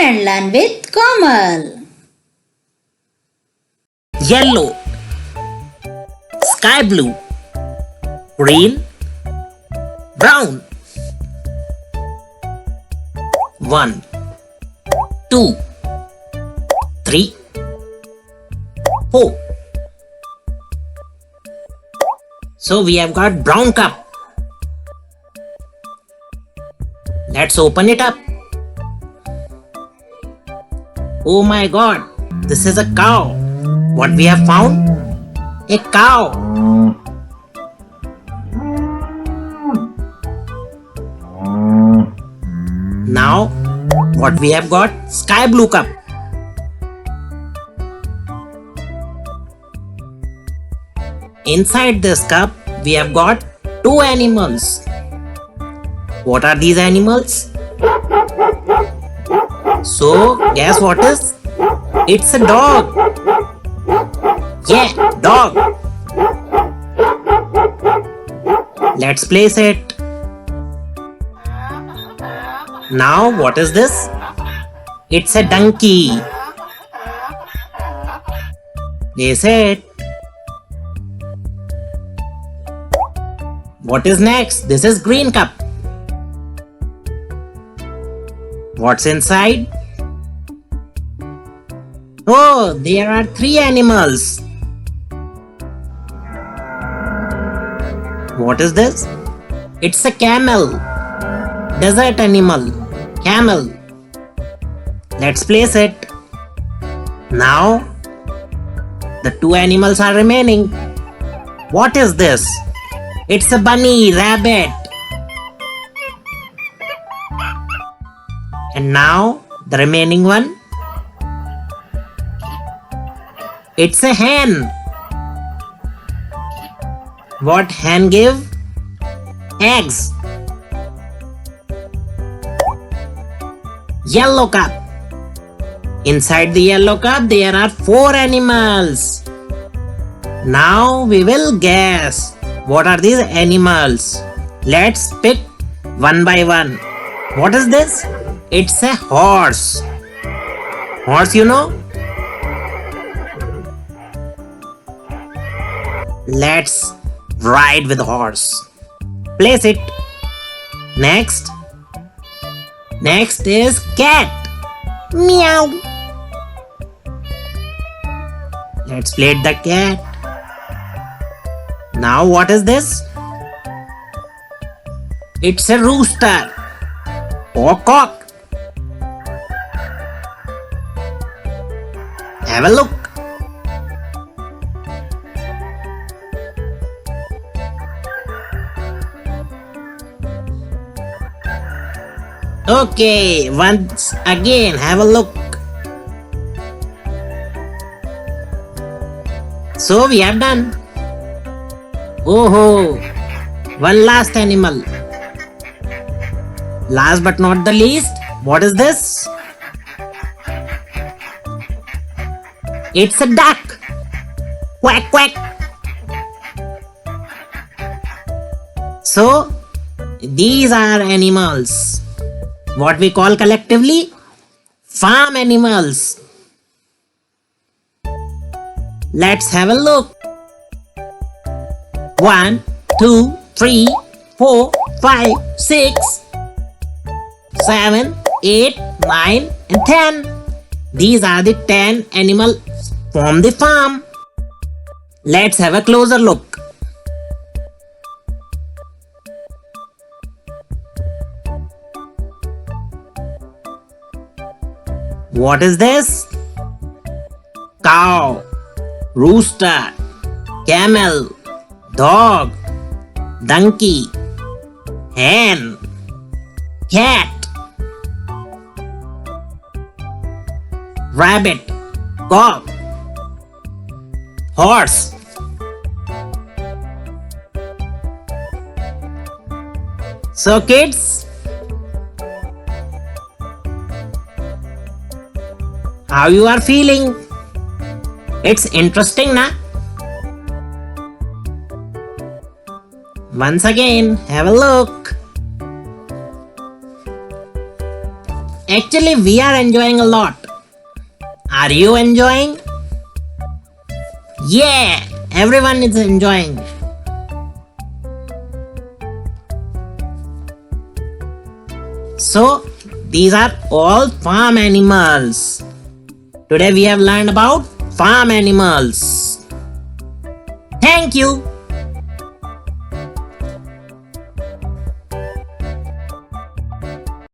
and learn with Komal. Yellow, sky blue, green, brown. 1, 2, 3, 4. So we have got brown cup. Let's open it up. Oh my god, this is a cow. What we have found? A cow. Now, what we have got? Sky blue cup. Inside this cup, we have got 2 animals. What are these animals? So, guess what is? It's a dog. Yeah, dog. Let's place it. Now, what is this? It's a donkey. Place it. What is next? This is green cup. What's inside? Oh, there are 3 animals. What is this? It's a camel. Desert animal. Camel. Let's place it. Now, the 2 animals are remaining. What is this? It's a bunny, rabbit. And now, the remaining one. It's a hen. What hen give? Eggs. Yellow cup. Inside the yellow cup, there are 4 animals. Now we will guess. What are these animals? Let's pick one by one. What is this? It's a horse. Horse, you know? Let's ride with horse. Place it. Next. Next is cat. Meow. Let's plate the cat. Now what is this? It's a rooster or cock. Have a look. Okay, once again, have a look. So we have done. Oh, one last animal. Last but not the least, what is this? It's a duck. Quack, quack. So, these are animals. What we call collectively farm animals. Let's have a look. 1, 2, 3, 4, 5, 6, 7, 8, 9 and 10. These are the 10 animals from the farm. Let's have a closer look. What is this? Cow, rooster, camel, dog, donkey, hen, cat, rabbit, cock, horse. So kids, how you are feeling? It's interesting, na? Once again, have a look. Actually, we are enjoying a lot. Are you enjoying? Yeah, everyone is enjoying. So, these are all farm animals. Today we have learned about farm animals. Thank you.